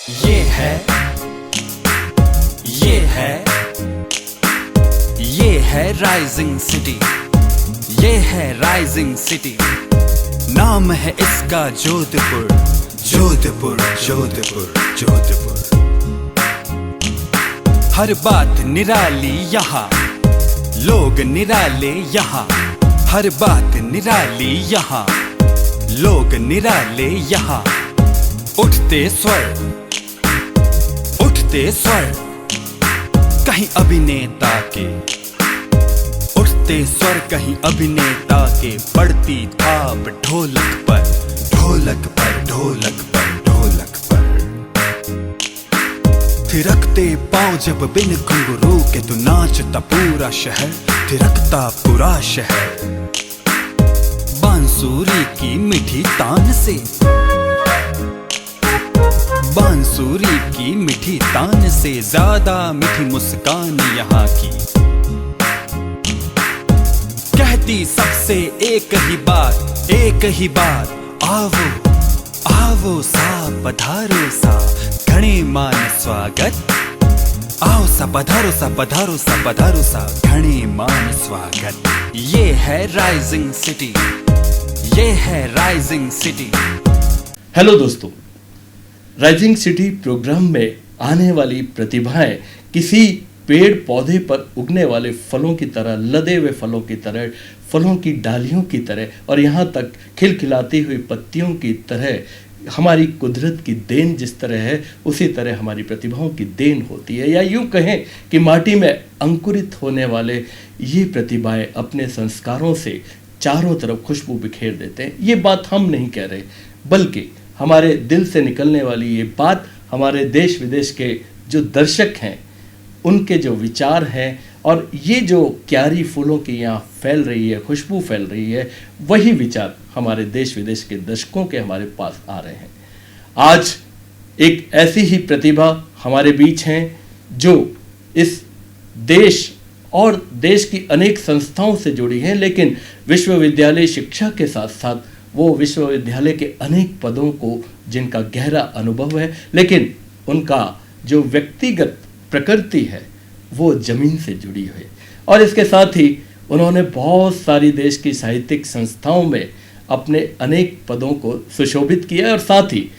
ये है rising city, ये है राइजिंग सिटी। नाम है इसका जोधपुर, जोधपुर, जोधपुर, जोधपुर। हर बात निराली यहाँ, लोग निराले यहाँ। हर बात निराली यहाँ, लोग निराले यहाँ। उठते स्वर, उठते स्वर कहीं अभिनेता के, उठते स्वर कहीं अभिनेता के। पड़ती थाप ढोलक पर, ढोलक पर, ढोलक पर, ढोलक पर। थिरकते पांव जब बिन घुंघरू के तू नाचता पूरा शहर, थिरकता पूरा शहर। बांसुरी की मीठी तान से, बांसुरी की मीठी तान से ज्यादा मीठी मुस्कान यहाँ की। कहती सबसे एक ही बात, एक ही बात। आवो आवो सा पधारो सा, घणे मान स्वागत। आओ सा पधारो सा, पधारो सा, पधारो सा, घणे मान स्वागत। ये है राइजिंग सिटी, ये है राइजिंग सिटी। हेलो दोस्तों, राइजिंग सिटी प्रोग्राम में आने वाली प्रतिभाएं किसी पेड़ पौधे पर उगने वाले फलों की तरह, लदे हुए फलों की तरह, फलों की डालियों की तरह और यहाँ तक खिलखिलाती हुई पत्तियों की तरह हमारी कुदरत की देन जिस तरह है, उसी तरह हमारी प्रतिभाओं की देन होती है। या यूँ कहें कि माटी में अंकुरित होने वाले ये प्रतिभाएं अपने संस्कारों से चारों तरफ खुशबू बिखेर देते हैं। ये बात हम नहीं कह रहे, बल्कि हमारे दिल से निकलने वाली ये बात हमारे देश विदेश के जो दर्शक हैं उनके जो विचार हैं, और ये जो क्यारी फूलों की यहाँ फैल रही है, खुशबू फैल रही है, वही विचार हमारे देश विदेश के दर्शकों के हमारे पास आ रहे हैं। आज एक ऐसी ही प्रतिभा हमारे बीच हैं जो इस देश और देश की अनेक संस्थाओं से जुड़ी हैं, लेकिन विश्वविद्यालय शिक्षा के साथ साथ वो विश्वविद्यालय के अनेक पदों को जिनका गहरा अनुभव है, लेकिन उनका जो व्यक्तिगत प्रकृति है वो जमीन से जुड़ी हुई। और इसके साथ ही उन्होंने बहुत सारी देश की साहित्यिक संस्थाओं में अपने अनेक पदों को सुशोभित किया है, और साथ ही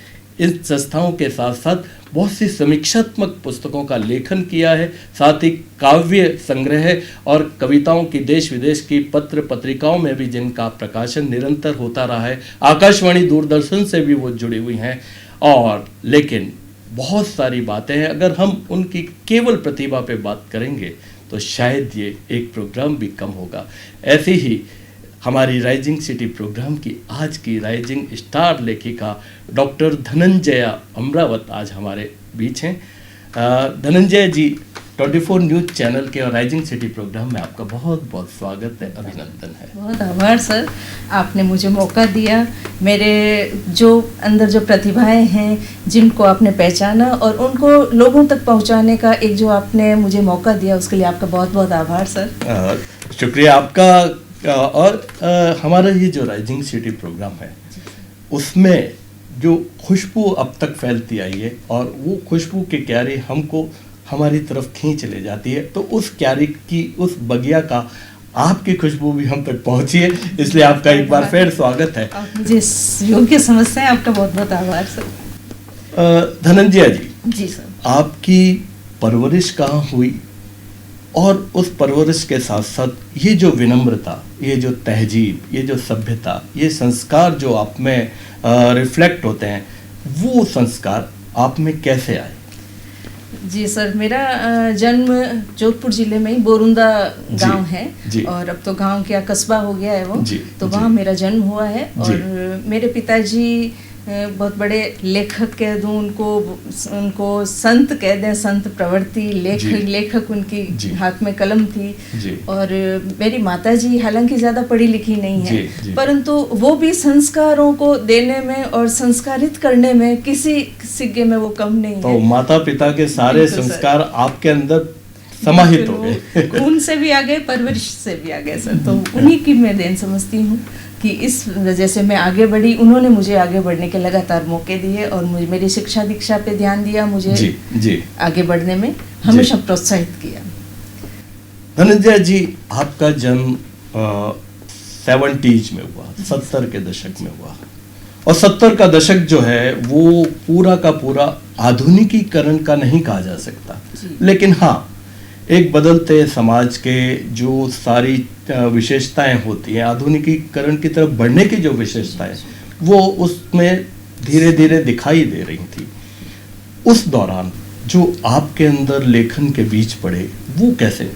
इन संस्थाओं के साथ साथ बहुत सी समीक्षात्मक पुस्तकों का लेखन किया है। साथ ही काव्य संग्रह और कविताओं की देश विदेश की पत्र पत्रिकाओं में भी जिनका प्रकाशन निरंतर होता रहा है। आकाशवाणी दूरदर्शन से भी वो जुड़ी हुई हैं। और लेकिन बहुत सारी बातें हैं, अगर हम उनकी केवल प्रतिभा पे बात करेंगे तो शायद ये एक प्रोग्राम भी कम होगा। ऐसे ही हमारी राइजिंग सिटी प्रोग्राम की आज की राइजिंग स्टार लेखिका डॉक्टर धनंजया अमरावत आज हमारे बीच हैं। धनंजय जी, 24 न्यूज़ चैनल के और राइजिंग सिटी प्रोग्राम में आपका बहुत बहुत स्वागत है, अभिनंदन है। बहुत आभार सर, आपने मुझे मौका दिया। मेरे जो अंदर जो प्रतिभाएं हैं जिनको आपने पहचाना और उनको लोगों तक पहुंचाने का एक जो आपने मुझे मौका दिया, उसके लिए आपका बहुत बहुत आभार सर। शुक्रिया आपका। और हमारा ये जो राइजिंग सिटी प्रोग्राम है उसमें जो खुशबू अब तक फैलती आई है और वो खुशबू के क्यारी हमको हमारी तरफ खींच ले जाती है, तो उस क्यारी की, उस बगिया का आपकी खुशबू भी हम तक पहुंची है, इसलिए आपका एक बार फिर स्वागत है। मुझे योग्य समझते हैं, आपका बहुत बहुत आभार सर। धनंजया जी सर, आपकी परवरिश कहाँ हुई, और उस परवरिश के साथ साथ ये जो विनम्रता, ये जो तहजीब, ये जो सभ्यता, ये संस्कार जो आप में रिफ्लेक्ट होते हैं, वो संस्कार आप में कैसे आए? जी सर, मेरा जन्म जोधपुर जिले में ही बोरुंदा गांव है, और अब तो गांव क्या कस्बा हो गया है वो, तो वहाँ मेरा जन्म हुआ है। और मेरे पिताजी बहुत बड़े लेखक कह दूँ उनको संत कह दें, संत प्रवृत्ति लेखक उनकी हाथ में कलम थी। और मेरी माताजी हालांकि ज़्यादा पढ़ी लिखी नहीं है, परंतु वो भी संस्कारों को देने में और संस्कारित करने में किसी सिग्गे में वो कम नहीं है। तो माता पिता के सारे संस्कार आपके अंदर समाहित हो गए, खून से भी आ गए, परवरिश से भी आ गए सर, तो उन्हीं की मैं देन समझती हूँ। कि इस वजह से मैं आगे बढ़ी। उन्होंने मुझे आगे बढ़ने के लगातार मौके दिए और मुझे मेरी शिक्षा दीक्षा पे ध्यान दिया, मुझे जी आगे बढ़ने में हमेशा प्रोत्साहित किया। धनंजय जी, आपका जन्म 70s में हुआ, 70 के दशक में हुआ, और 70 का दशक जो है वो पूरा का पूरा आधुनिकीकरण का नहीं कहा जा सकता, लेकिन हाँ, एक बदलते समाज के जो सारी विशेषताएं होती हैं, आधुनिकीकरण की तरफ बढ़ने की जो विशेषताएं, वो उसमें धीरे धीरे दिखाई दे रही थी। उस दौरान जो आपके अंदर लेखन के बीज पड़े, वो कैसे?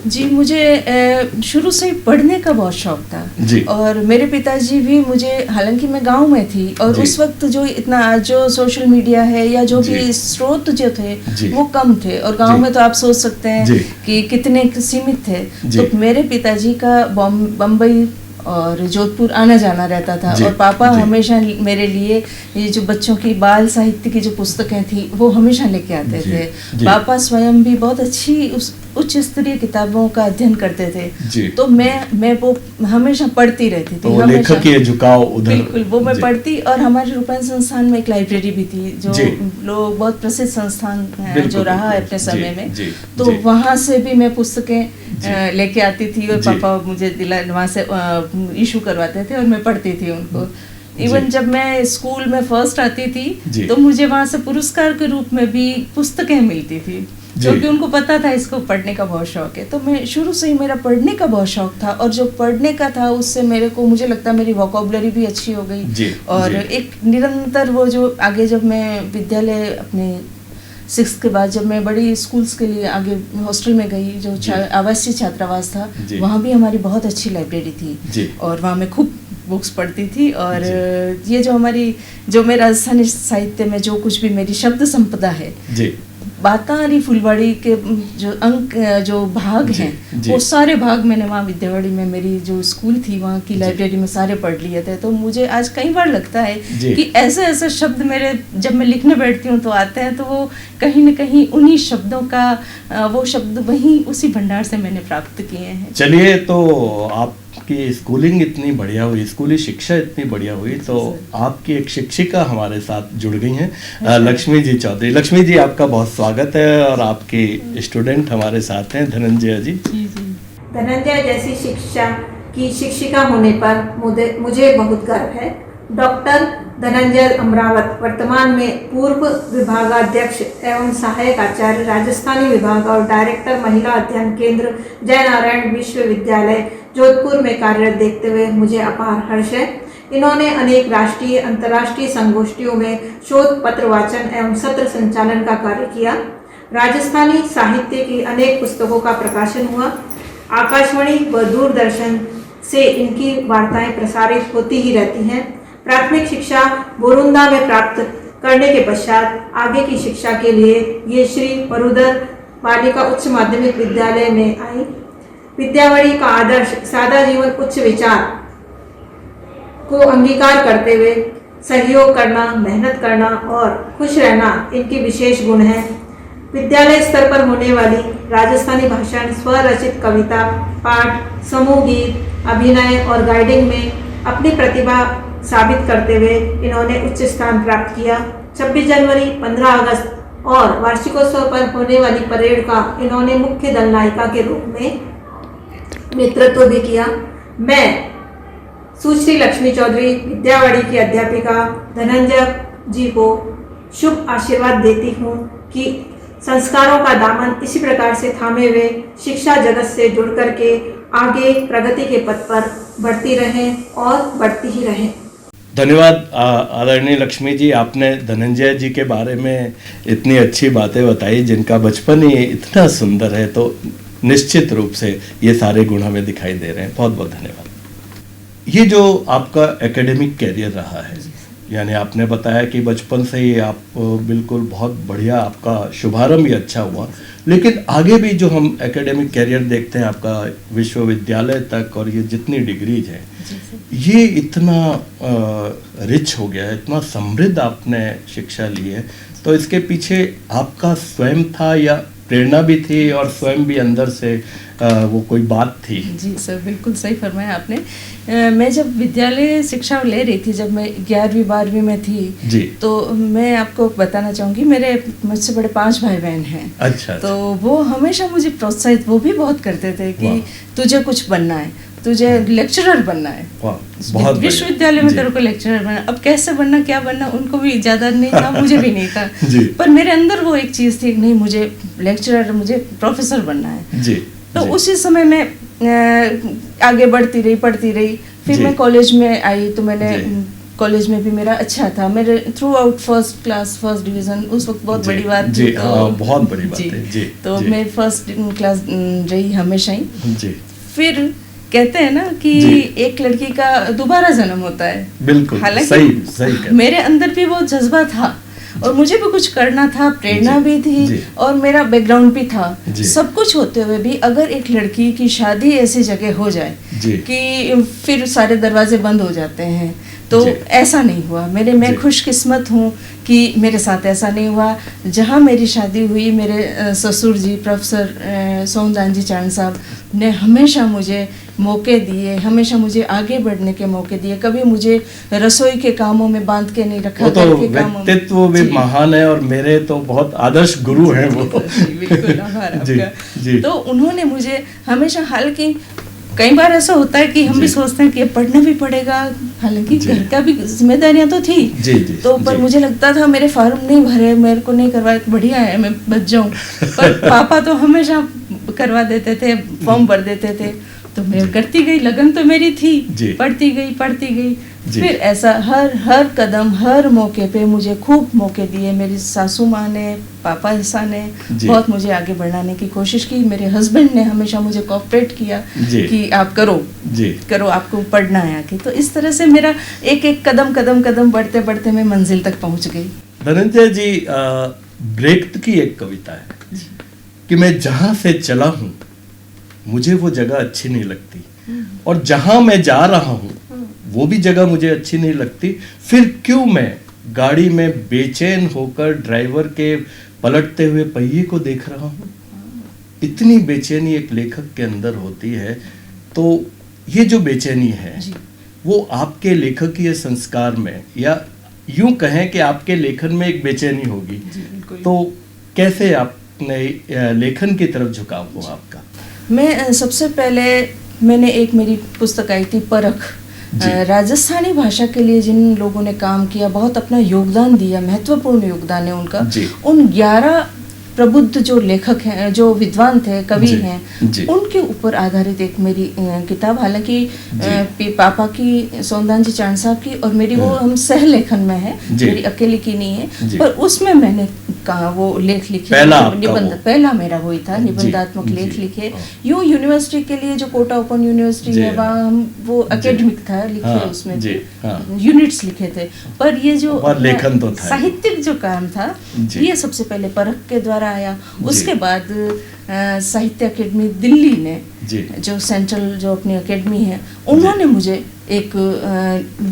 जी, मुझे शुरू से ही पढ़ने का बहुत शौक था जी। और मेरे पिताजी भी मुझे, हालांकि मैं गांव में थी और उस वक्त जो इतना जो सोशल मीडिया है या जो भी स्रोत जो थे वो कम थे, और गांव में तो आप सोच सकते हैं कि कितने सीमित थे। तो मेरे पिताजी का बम्बई और जोधपुर आना जाना रहता था, और पापा हमेशा मेरे लिए ये जो बच्चों की बाल साहित्य की जो पुस्तकें थी वो हमेशा लेके आते थे। पापा स्वयं भी बहुत अच्छी उच्च स्तरीय किताबों का अध्ययन करते थे, तो मैं वो हमेशा पढ़ती रहती थी। लेखक के झुकाव उधर, बिल्कुल, वो मैं पढ़ती। और हमारे रूपायन संस्थान में एक लाइब्रेरी भी थी, जो लोग बहुत प्रसिद्ध संस्थान है, जो रहा है अपने समय में, तो वहाँ से भी मैं पुस्तकें लेके आती थी और पापा मुझे वहाँ से इशू करवाते थे और मैं पढ़ती थी उनको। इवन जब मैं स्कूल में फर्स्ट आती थी तो मुझे वहाँ से पुरस्कार के रूप में भी पुस्तकें मिलती थी, क्योंकि उनको पता था इसको पढ़ने का बहुत शौक है। तो मैं शुरू से ही, मेरा पढ़ने का बहुत शौक था, और जो पढ़ने का था उससे मेरे को, मुझे लगता है मेरी वोकैबुलरी भी अच्छी हो गई, और एक निरंतर वो जो आगे, जब मैं विद्यालय अपने 6th के बाद जब मैं बड़ी स्कूल्स के लिए आगे हॉस्टल में गई, जो आवासीय छात्रावास था, वहाँ भी हमारी बहुत अच्छी लाइब्रेरी थी और वहाँ मैं खूब बुक्स पढ़ती थी। और ये जो मैं राजस्थानी साहित्य में जो कुछ भी मेरी शब्द संपदा है, बातारी फुलवाड़ी के जो भाग हैं, वो सारे भाग मैंने वहाँ विद्यावाड़ी में, मेरी जो स्कूल थी वहाँ की लाइब्रेरी में सारे पढ़ लिए थे। तो मुझे आज कई बार लगता है कि ऐसे ऐसे शब्द मेरे, जब मैं लिखने बैठती हूँ तो आते हैं, तो वो कहीं न कहीं उन्हीं शब्दों का, वो शब्द वहीं उसी भंडार से मैंने प्राप्त किए हैं। चलिए, तो आपकी स्कूलिंग इतनी बढ़िया हुई, स्कूली शिक्षा इतनी बढ़िया हुई, तो आपकी एक शिक्षिका हमारे साथ जुड़ गई हैं, लक्ष्मी जी चौधरी। लक्ष्मी जी, आपका बहुत स्वागत है, और आपके स्टूडेंट हमारे साथ हैं धनंजय जी। धनंजय जैसी शिक्षा की शिक्षिका होने पर मुझे बहुत गर्व है। डॉक्टर धनंजय अमरावत वर्तमान में पूर्व विभागाध्यक्ष एवं सहायक आचार्य राजस्थानी विभाग और डायरेक्टर महिला अध्ययन केंद्र जयनारायण विश्वविद्यालय जोधपुर में कार्यरत देखते हुए मुझे अपार हर्ष है। इन्होंने अनेक राष्ट्रीय अंतर्राष्ट्रीय संगोष्ठियों में शोध पत्र वाचन एवं सत्र संचालन का कार्य किया। राजस्थानी साहित्य की अनेक पुस्तकों का प्रकाशन हुआ। आकाशवाणी व दूरदर्शन से इनकी वार्ताएं प्रसारित होती ही रहती हैं। प्राथमिक शिक्षा बोरुंदा में प्राप्त करने के पश्चात आगे की शिक्षा के लिए ये श्री परुदर बालिका उच्च माध्यमिक विद्यालय में आई। विद्यावाड़ी का आदर्श सादा जीवन उच्च विचार को अंगीकार करते हुए सहयोग करना, मेहनत करना और खुश रहना इनकी विशेष गुण है। विद्यालय स्तर पर होने वाली राजस्थानी भाषण, स्वरचित कविता, पाठ, समूह गीत, अभिनय और गाइडिंग में अपनी प्रतिभा साबित करते हुए इन्होंने उच्च स्थान प्राप्त किया। 26 जनवरी, 15 अगस्त और वार्षिकोत्सव पर होने वाली परेड का इन्होंने मुख्य दल नायिका के रूप में नेतृत्व भी किया। मैं सुश्री लक्ष्मी चौधरी विद्यावाड़ी की अध्यापिका धनंजय जी को शुभ आशीर्वाद देती हूँ कि संस्कारों का दामन इसी प्रकार से थामे हुए शिक्षा जगत से जुड़ करके आगे प्रगति के पथ पर बढ़ती रहें और बढ़ती ही रहें। धन्यवाद आदरणीय लक्ष्मी जी, आपने धनंजय जी के बारे में इतनी अच्छी बातें बताई, जिनका बचपन ही इतना सुंदर है, तो निश्चित रूप से ये सारे गुण हमें दिखाई दे रहे हैं। बहुत बहुत धन्यवाद। ये जो आपका एकेडमिक कैरियर रहा है, यानी आपने बताया कि बचपन से ही आप बिल्कुल बहुत बढ़िया, आपका शुभारंभ ही अच्छा हुआ, लेकिन आगे भी जो हम एकेडमिक कैरियर देखते हैं आपका विश्वविद्यालय तक, और ये जितनी डिग्रीज हैं, ये इतना रिच हो गया है, इतना समृद्ध आपने शिक्षा ली है, तो इसके पीछे आपका स्वयं था या प्रेरणा भी थी और स्वयं भी अंदर से वो कोई बात थी। जी सर, बिल्कुल सही फरमाया आपने। मैं जब विद्यालय शिक्षा ले रही थी, जब मैं 11वीं 12वीं में थी जी, तो मैं आपको बताना चाहूँगी, मेरे मुझसे बड़े 5 भाई बहन हैं। अच्छा। तो वो हमेशा मुझे प्रोत्साहित, वो भी बहुत करते थे कि तुझे कुछ बनना है, तुझे लेक्चरर बनना है, बहुत विश्वविद्यालय में तेरे को लेक्चरर बनना। अब कैसे बनना, क्या बनना, उनको भी ज़्यादा नहीं था, मुझे भी नहीं था पर मेरे अंदर वो एक चीज़ थी, नहीं मुझे लेक्चरर, मुझे प्रोफेसर बनना है जी। तो उसी समय मैं आगे बढ़ती रही, पढ़ती रही। फिर मैं कॉलेज में आई तो मैंने कॉलेज में भी मेरा अच्छा था, मेरे through out first class, first division, उस वक्त बहुत बड़ी बात थी। तो बहुत बड़ी बात है जी। तो मैं फर्स्ट क्लास रही हमेशा ही जी। फिर कहते हैं ना कि एक लड़की का दोबारा जन्म होता है, बिल्कुल हालांकि सही मेरे अंदर भी वो जज्बा था और मुझे भी कुछ करना था, प्रेरणा भी थी और मेरा बैकग्राउंड भी था। सब कुछ होते हुए भी अगर एक लड़की की शादी ऐसी जगह हो जाए कि फिर सारे दरवाजे बंद हो जाते हैं, तो ऐसा नहीं हुआ। मैं खुशकिस्मत हूँ कि मेरे साथ ऐसा नहीं हुआ। जहाँ मेरी शादी हुई, मेरे ससुर जी प्रोफेसर सोमदान जी चांद साहब ने हमेशा मुझे मौके दिए, हमेशा मुझे आगे बढ़ने के मौके दिए, कभी मुझे रसोई के कामों में बांध के नहीं रखा। तो व्यक्तित्व भी महान है और मेरे तो बहुत आदर्श गुरु हैं वो। बिल्कुल आभार आपका। तो उन्होंने मुझे हमेशा, हालांकि कई बार ऐसा होता है कि हम भी सोचते हैं कि पढ़ना भी पड़ेगा, हालांकि घर का भी जिम्मेदारियां तो थी तो पर मुझे लगता था मेरे फार्म नहीं भरे, मेरे को नहीं करवाए, बढ़िया है मैं बच जाऊं। पर पापा तो हमेशा करवा देते थे, फॉर्म भर देते थे, तो मैं करती गई, लगन तो मेरी थी, पढ़ती गई। फिर ऐसा हर कदम, हर मौके पे मुझे खूब मौके दिए। मेरी सासू माँ ने, पापा ऐसा ने बहुत मुझे आगे बढ़ाने की कोशिश की। मेरे हस्बैंड ने हमेशा मुझे कोऑपरेट किया कि आप करो, आपको पढ़ना है आगे। तो इस तरह से मेरा एक कदम बढ़ते मैं मंजिल तक पहुंच गई। धनंजय जी, ब्रेक की एक कविता है कि मैं जहां से चला हूं मुझे वो जगह अच्छी नहीं लगती, और जहां मैं जा रहा हूं वो भी जगह मुझे अच्छी नहीं लगती, फिर क्यों मैं गाड़ी में बेचैन होकर ड्राइवर के पलटते हुए पहिए को देख रहा हूं। इतनी बेचैनी एक लेखक के अंदर होती है। तो ये जो बेचैनी है वो आपके लेखकीय संस्कार में, या यूं कहें कि आपके लेखन में एक बेचैनी होगी, तो कैसे आपने लेखन की तरफ झुकाव हुआ आपका? मैं सबसे पहले, मैंने एक मेरी पुस्तक आई थी परख, राजस्थानी भाषा के लिए जिन लोगों ने काम किया, बहुत अपना योगदान दिया, महत्वपूर्ण योगदान है उनका। उन 11 प्रबुद्ध जो लेखक हैं, जो विद्वान थे, कवि हैं, उनके ऊपर आधारित एक मेरी किताब, हालांकि पापा की, सोमदान जी चांद साहब की और मेरी, वो हम सह लेखन में है, मेरी अकेली की नहीं है, पर उसमें मैंने कहा वो लेख लिखे, निबंध पहला मेरा वही था, निबंधात्मक लेख लिखे। यूं यूनिवर्सिटी के लिए जो कोटा ओपन यूनिवर्सिटी है, वहाँ हम वो एकेडमिक था, लिखे उसमें यूनिट्स लिखे थे, पर ये जो लेखन तो था, साहित्यिक जो काम था, ये सबसे पहले परख के द्वारा आया। उसके बाद साहित्य अकेडमी दिल्ली ने, जो सेंट्रल जो अपनी अकेडमी है, उन्होंने मुझे एक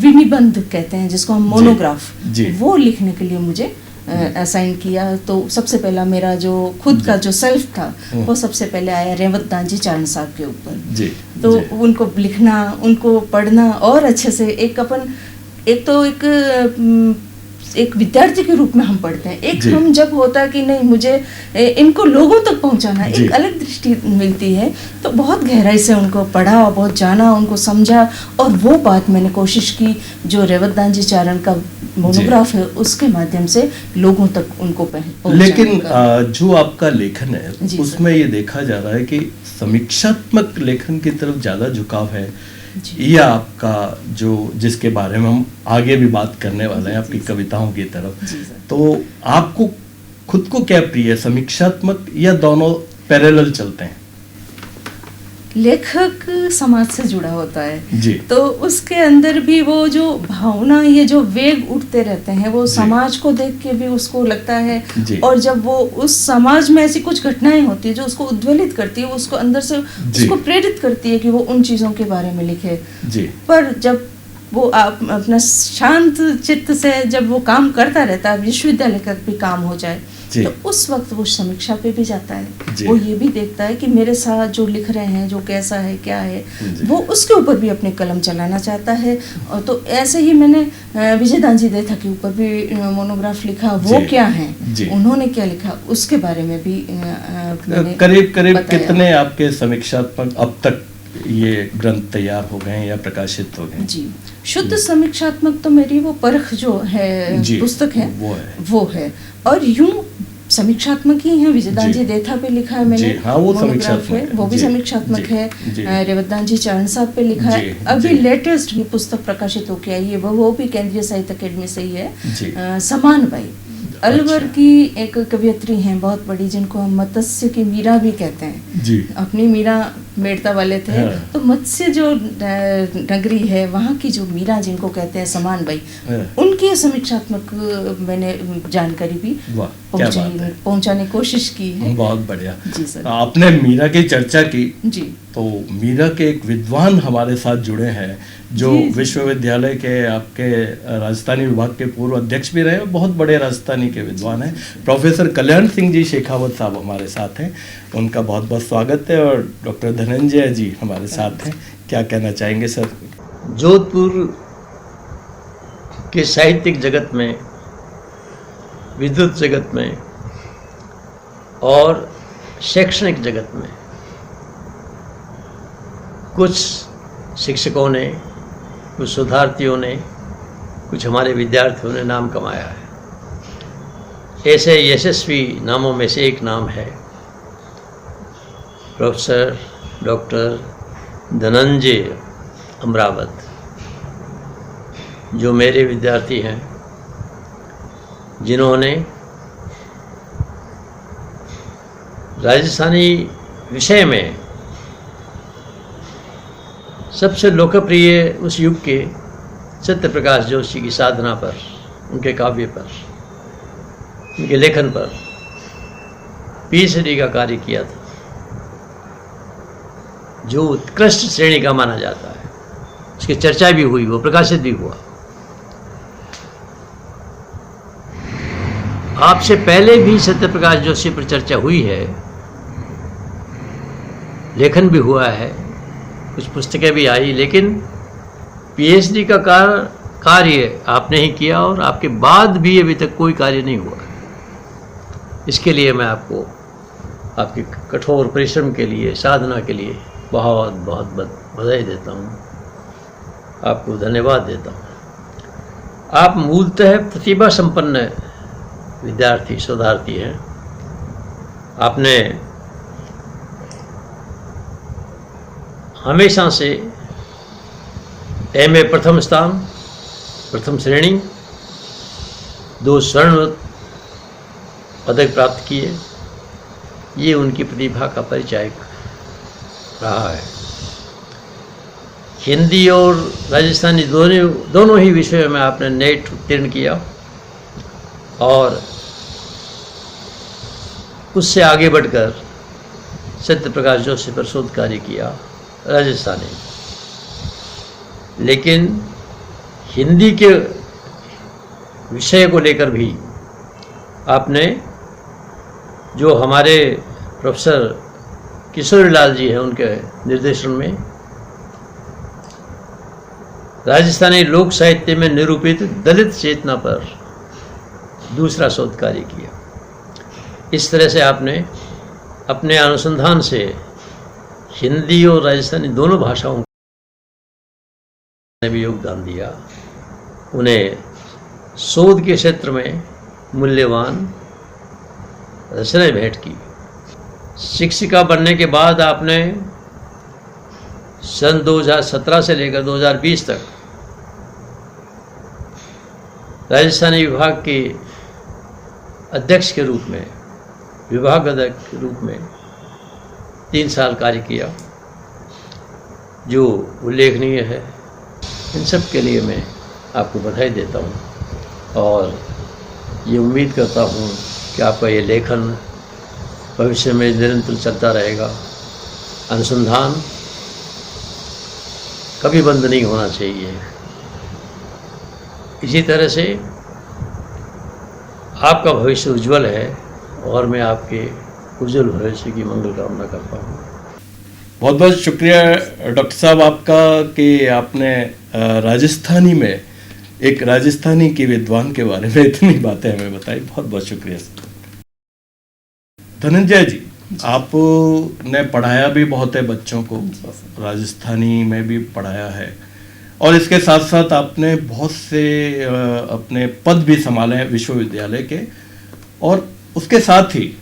विनिबंध कहते हैं जिसको हम मोनोग्राफ, वो लिखने के लिए मुझे असाइन किया। तो सबसे पहला मेरा जो खुद का जो सेल्फ था, वो सबसे पहले आया रेवत दान जी चांद साहब के ऊपर। तो उनको लिखना, उनको पढ़ना और अच्छे से, एक विद्यार्थी के रूप में हम पढ़ते हैं, एक हम जब होता है कि नहीं मुझे इनको लोगों तक पहुंचाना, एक अलग दृष्टि मिलती है। तो बहुत गहराई से उनको पढ़ा, बहुत जाना, उनको समझा, और वो बात मैंने कोशिश की जो रेवतदान जी चारण का मोनोग्राफ है उसके माध्यम से लोगों तक उनको पहुंचाने। लेकिन जो आपका लेखन है उसमें ये देखा जा रहा है कि समीक्षात्मक लेखन की तरफ ज्यादा झुकाव है, या आपका जो, जिसके बारे में हम आगे भी बात करने वाले हैं, आपकी कविताओं की तरफ, तो आपको खुद को क्या प्रिय है, समीक्षात्मक या दोनों पैरेलल चलते हैं? लेखक समाज से जुड़ा होता है जी। तो उसके अंदर भी वो जो भावना, ये जो वेग उठते रहते हैं, वो समाज को देख के भी उसको लगता है, और जब वो उस समाज में ऐसी कुछ घटनाएं होती है जो उसको उद्वेलित करती है, वो उसको अंदर से उसको प्रेरित करती है कि वो उन चीजों के बारे में लिखे। पर जब वो अपना शांत चित्त से जब वो काम करता रहता है, विश्वविद्यालय का भी काम हो जाए, तो उस वक्त वो समीक्षा पे भी जाता है। वो ये भी देखता है कि मेरे साथ जो लिख रहे हैं जो कैसा है क्या है, वो उसके ऊपर भी अपने कलम चलाना चाहता है। और तो ऐसे ही मैंने विजय दांजी देथा के ऊपर भी मोनोग्राफ लिखा, वो क्या है, उन्होंने क्या लिखा, उसके बारे में भी करीब करीब कितने आपके समीक्षात्मक अब तक ये ग्रंथ तैयार हो गए या प्रकाशित हो गए? जी, शुद्ध समीक्षात्मक तो मेरी वो परख जो है पुस्तक है वो है। और यूं समीक्षात्मक ही है, विजय दांजी देथा पे लिखा है मैंने, हाँ, वो समीक्षात्मक है, वो भी समीक्षात्मक है। रेवत दांजी चरण साहब पे लिखा है। अभी लेटेस्ट पुस्तक प्रकाशित होके आई है, वो भी केंद्रीय साहित्य अकेडमी से ही है, समान बाई अलवर की एक कवियत्री हैं बहुत बड़ी, जिनको हम मत्स्य की मीरा भी कहते हैं जी। अपनी मीरा मेड़ता वाले थे, हाँ। तो मत्स्य जो नगरी है वहाँ की जो मीरा जिनको कहते हैं समान बाई, उनकी समीक्षात्मक मैंने जानकारी भी पहुँचाने की कोशिश की है। बहुत बढ़िया जी सर। आपने मीरा की चर्चा की जी, तो मीरा के एक विद्वान हमारे साथ जुड़े हैं जो विश्वविद्यालय के आपके राजस्थानी विभाग के पूर्व अध्यक्ष भी रहे, बहुत बड़े राजस्थानी के विद्वान हैं। प्रोफेसर कल्याण सिंह जी शेखावत साहब हमारे साथ हैं, उनका बहुत बहुत स्वागत है। और डॉक्टर धनंजय जी हमारे साथ हैं, क्या कहना चाहेंगे सर? जोधपुर के साहित्यिक जगत में, विद्युत जगत में और शैक्षणिक जगत में कुछ शिक्षकों ने, कुछ शोधार्थियों ने, कुछ हमारे विद्यार्थियों ने नाम कमाया है। ऐसे यशस्वी नामों में से एक नाम है प्रोफेसर डॉक्टर धनंजय अमरावत, जो मेरे विद्यार्थी हैं, जिन्होंने राजस्थानी विषय में सबसे लोकप्रिय उस युग के सत्यप्रकाश जोशी की साधना पर, उनके काव्य पर, उनके लेखन पर पीएचडी का कार्य किया था, जो उत्कृष्ट श्रेणी का माना जाता है। उसकी चर्चा भी हुई, वो प्रकाशित भी हुआ। आपसे पहले भी सत्यप्रकाश जोशी पर चर्चा हुई है, लेखन भी हुआ है, कुछ पुस्तकें भी आई, लेकिन पीएचडी का कार्य आपने ही किया और आपके बाद भी अभी तक कोई कार्य नहीं हुआ। इसके लिए मैं आपको आपके कठोर परिश्रम के लिए, साधना के लिए बहुत बहुत बधाई देता हूँ, आपको धन्यवाद देता हूँ। आप मूलतः प्रतिभा संपन्न विद्यार्थी, शोधार्थी हैं। आपने हमेशा से एमए प्रथम स्थान, प्रथम श्रेणी, 2 स्वर्ण पदक प्राप्त किए। ये उनकी प्रतिभा का परिचय रहा है। हिंदी और राजस्थानी दोनों ही विषयों में आपने नेट उत्तीर्ण किया और उससे आगे बढ़कर सत्यप्रकाश जोशी पर शोध कार्य किया राजस्थानी। लेकिन हिंदी के विषय को लेकर भी आपने, जो हमारे प्रोफेसर किशोरीलाल जी हैं, उनके निर्देशन में राजस्थानी लोक साहित्य में निरूपित दलित चेतना पर दूसरा शोध कार्य किया। इस तरह से आपने अपने अनुसंधान से हिंदी और राजस्थानी दोनों भाषाओं ने भी योगदान दिया, उन्हें शोध के क्षेत्र में मूल्यवान रचनाएं भेंट की। शिक्षिका बनने के बाद आपने सन 2017 से लेकर 2020 तक राजस्थानी विभाग के अध्यक्ष के रूप में, विभाग अध्यक्ष के रूप में 3 साल कार्य किया, जो उल्लेखनीय है। इन सब के लिए मैं आपको बधाई देता हूँ और ये उम्मीद करता हूँ कि आपका ये लेखन भविष्य में निरंतर चलता रहेगा। अनुसंधान कभी बंद नहीं होना चाहिए। इसी तरह से आपका भविष्य उज्जवल है और मैं आपके उज्जवल भविष्य की मंगल कामना करता हूँ। बहुत बहुत शुक्रिया डॉक्टर साहब आपका कि आपने राजस्थानी में एक राजस्थानी की विद्वान के बारे में इतनी बातें हमें बताई। बहुत बहुत शुक्रिया। धनंजय जी, आपने पढ़ाया भी बहुत है बच्चों को, राजस्थानी में भी पढ़ाया है और इसके साथ साथ आपने बहुत से अपने पद भी संभाले हैं विश्वविद्यालय के। और उसके साथ ही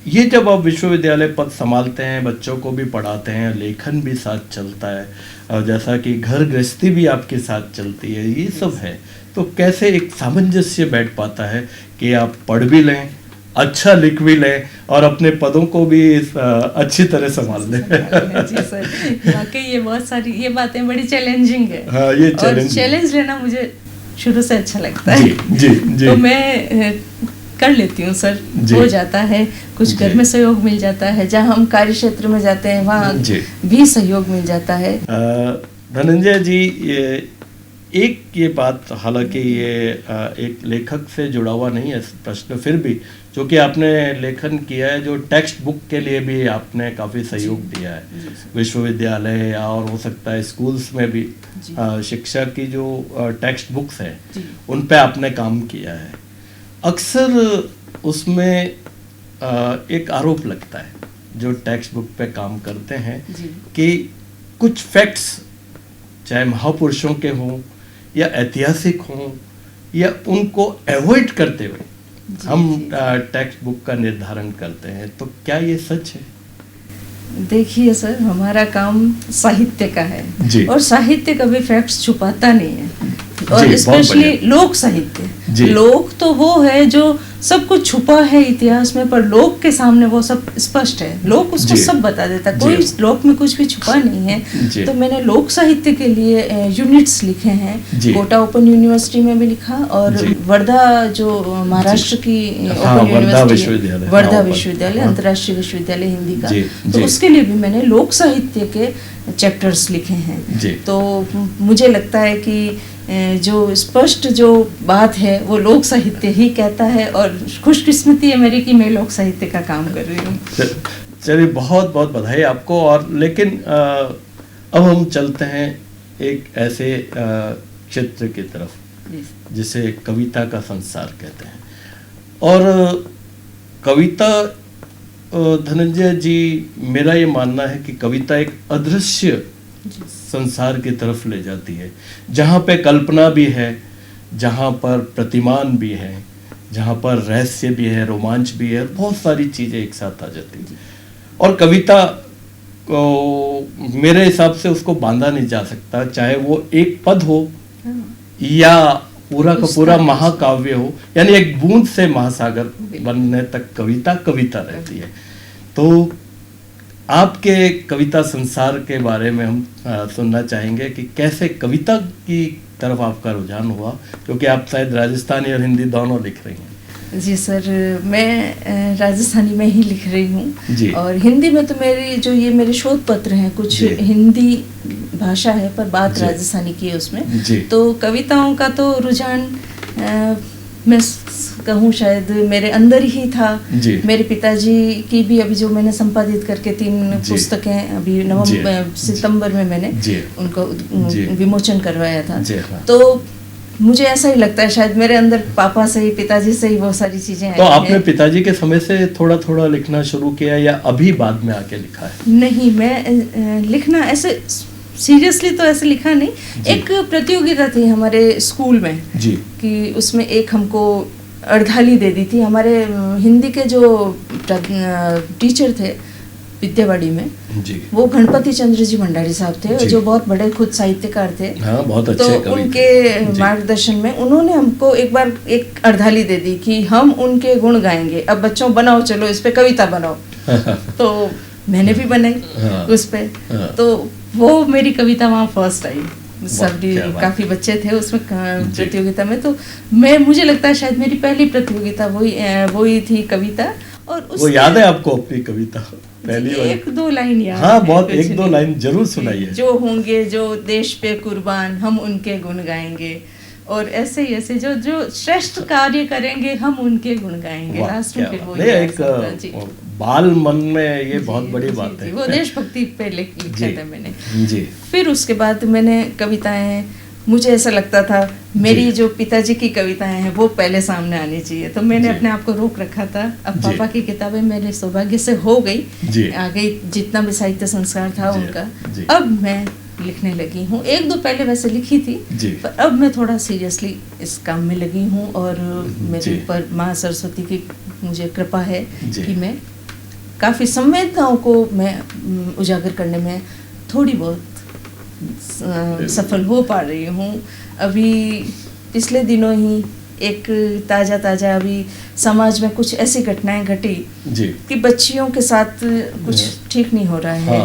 ये जब आप विश्वविद्यालय पद संभालते हैं, बच्चों को भी पढ़ाते हैं, लेखन भी साथ चलता है और जैसा कि घर गृहस्थी भी आपके साथ चलती है, ये सब है, तो कैसे एक सामंजस्य बैठ पाता है कि आप पढ़ भी लें, अच्छा लिख भी लें और अपने पदों को भी अच्छी तरह संभाल लें? जी सर, वाकई ये बहुत सारी ये बातें बड़ी चैलेंजिंग है। हाँ, ये चैलेंज लेना मुझे शुरू से अच्छा लगता है। जी। तो मैं कर लेती हूँ सर, हो जाता है। कुछ घर में सहयोग मिल जाता है, जहाँ हम कार्य क्षेत्र में जाते हैं वहाँ भी सहयोग मिल जाता है। धनंजय जी, ये बात, हालांकि ये एक लेखक से जुड़ा हुआ नहीं है प्रश्न, फिर भी जो कि आपने लेखन किया है, जो टेक्स्ट बुक के लिए भी आपने काफ़ी सहयोग दिया है विश्वविद्यालय और हो सकता है स्कूल्स में भी शिक्षा की जो टेक्स्ट बुक्स हैं उन पे आपने काम किया है। अक्सर उसमें एक आरोप लगता है जो टेक्स्ट बुक पे काम करते हैं कि कुछ फैक्ट्स, चाहे महापुरुषों के हों या ऐतिहासिक हों, या उनको अवॉइड करते हुए हम टेक्स्ट बुक का निर्धारण करते हैं, तो क्या ये सच है? देखिए सर, हमारा काम साहित्य का है और साहित्य कभी फैक्ट्स छुपाता नहीं है, और स्पेशली लोक साहित्य। लोक तो वो है जो सब कुछ छुपा है इतिहास में, पर लोक के सामने वो सब स्पष्ट है। लोक उसको सब बता देता है, कोई लोक में कुछ भी छुपा नहीं है। तो मैंने लोक साहित्य के लिए यूनिट्स लिखे हैं, कोटा ओपन यूनिवर्सिटी में भी लिखा और वर्धा जो महाराष्ट्र की ओपन यूनिवर्सिटी, वर्धा विश्वविद्यालय, अंतर्राष्ट्रीय विश्वविद्यालय हिंदी का, तो उसके लिए भी मैंने लोक साहित्य के चैप्टर्स लिखे हैं। तो मुझे लगता है कि जो स्पष्ट जो बात है वो लोक साहित्य ही कहता है, और खुशकिस्मती है मेरी कि मैं लोक साहित्य का काम कर रही हूँ। चलिए, बहुत बहुत बधाई आपको। और लेकिन अब हम चलते हैं एक ऐसे क्षेत्र की तरफ जिसे कविता का संसार कहते हैं। और कविता, धनंजय जी, मेरा ये मानना है कि कविता एक अदृश्य संसार की तरफ ले जाती है, जहाँ पे कल्पना भी है, जहाँ पर प्रतिमान भी है, जहाँ पर रहस्य भी है, रोमांच भी है, बहुत सारी चीज़ें एक साथ आ जाती हैं। और कविता को मेरे हिसाब से उसको बांधा नहीं जा सकता, चाहे वो एक पद हो या पूरा का पूरा महाकाव्य हो, यानी एक बूंद से महासागर बनने तक कविता कविता रहती है। तो आपके कविता संसार के बारे में हम सुनना चाहेंगे कि कैसे कविता की तरफ आपका रुझान हुआ, क्योंकि आप शायद राजस्थानी और हिंदी दोनों लिख रही हैं। जी सर, मैं राजस्थानी में ही लिख रही हूँ, और हिंदी में तो मेरे शोध पत्र हैं, कुछ हिंदी भाषा है पर बात राजस्थानी की है उसमें। तो कविताओं का तो रुझान मैं कहूँ शायद मेरे अंदर ही था। मेरे पिताजी की भी अभी जो मैंने संपादित करके 3 पुस्तकें अभी सितंबर में मैंने उनको विमोचन करवाया था। तो मुझे ऐसा ही लगता है शायद मेरे अंदर पापा से ही, पिताजी से ही बहुत सारी चीजें। तो आपने पिताजी के समय से थोड़ा थोड़ा लिखना शुरू किया या अभी बाद में आके लिखा है? नहीं, मैं लिखना ऐसे सीरियसली तो ऐसे लिखा नहीं। एक प्रतियोगिता थी हमारे स्कूल में कि उसमें एक हमको अर्धाली दे दी थी। हमारे हिंदी के जो टीचर थे विद्यावाड़ी में, वो गणपति चंद्र जी भंडारी साहब थे, जो बहुत बड़े खुद साहित्यकार थे। बहुत अच्छे तो उनके मार्गदर्शन में उन्होंने हमको एक बार एक अर्धाली दे दी कि हम उनके गुण गाएंगे, अब बच्चों बनाओ, चलो इस पे कविता बनाओ। तो मैंने भी बनाई उस पे। तो वो मेरी कविता वहाँ फर्स्ट आई। सब काफी बच्चे थे उसमें प्रतियोगिता में, तो मुझे लगता है शायद मेरी पहली प्रतियोगिता वही थी कविता। और वो याद है आपको अपनी कविता पहली? 1-2 लाइन याद। हाँ, बहुत 1-2 लाइन जरूर सुनाइए। जो होंगे जो देश पे कुर्बान, हम उनके गुण गाएंगे, और ऐसे ही ऐसे जो जो श्रेष्ठ कार्य करेंगे हम उनके गुण गाएंगे। लास्ट में फिर वो नहीं, एक बाल मन में ये बहुत बड़ी बात है। वो देशभक्ति पे लिखा था मैंने जी। फिर उसके बाद मैंने कविताएं, मुझे ऐसा लगता था मेरी जो पिताजी की कविताएं हैं वो पहले सामने आनी चाहिए, तो मैंने अपने आप को रोक रखा था। अब पापा की किताबें मेरे सौभाग्य से हो गई, आ गई, जितना भी साहित्य संस्कार था उनका। अब मैं लिखने लगी हूँ। एक दो पहले वैसे लिखी थी, पर अब मैं थोड़ा सीरियसली इस काम में लगी हूँ, और मेरे ऊपर माँ सरस्वती की मुझे कृपा है कि मैं काफ़ी संवेदनाओं को मैं उजागर करने में थोड़ी बहुत सफल हो पा रही हूँ। अभी पिछले दिनों ही एक ताज़ा अभी समाज में कुछ ऐसी घटनाएं घटी कि बच्चियों के साथ कुछ ठीक नहीं हो रहा है।